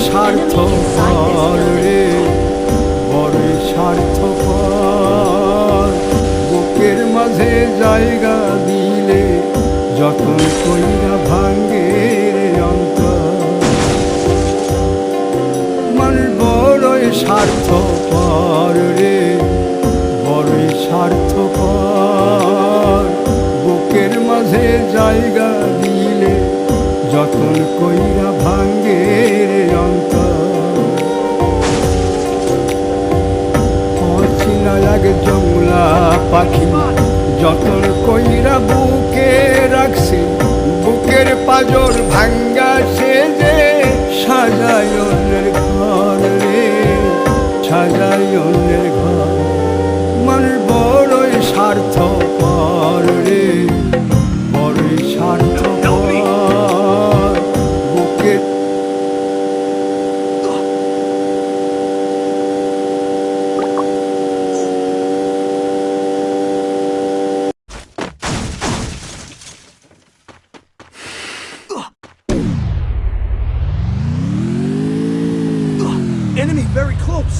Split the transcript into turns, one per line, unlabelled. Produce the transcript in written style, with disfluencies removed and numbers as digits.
স্বার্থপর রে, বড়ই স্বার্থপর। বুকের মাঝে জায়গা দিলে যতন কইরা ভাঙ্গে রে অন্তর। মানুষ বড়ই স্বার্থপর রে, বড়ই স্বার্থপর। বুকের মাঝে জায়গা দিলে যতন কইরা ভাঙ্গে রে অন্তর। অচিনা এক জংলা পাখি যতন কইরা বুকে রাখছে, বুকের পাজর ভাঙ্গা সে যে সাজায় অন্যের ঘর রে, সাজায় অন্যের ঘর। মানুষ বড়ই স্বার্থপর রে, বড়ই স্বার্থপর। বুকের
Enemy very close.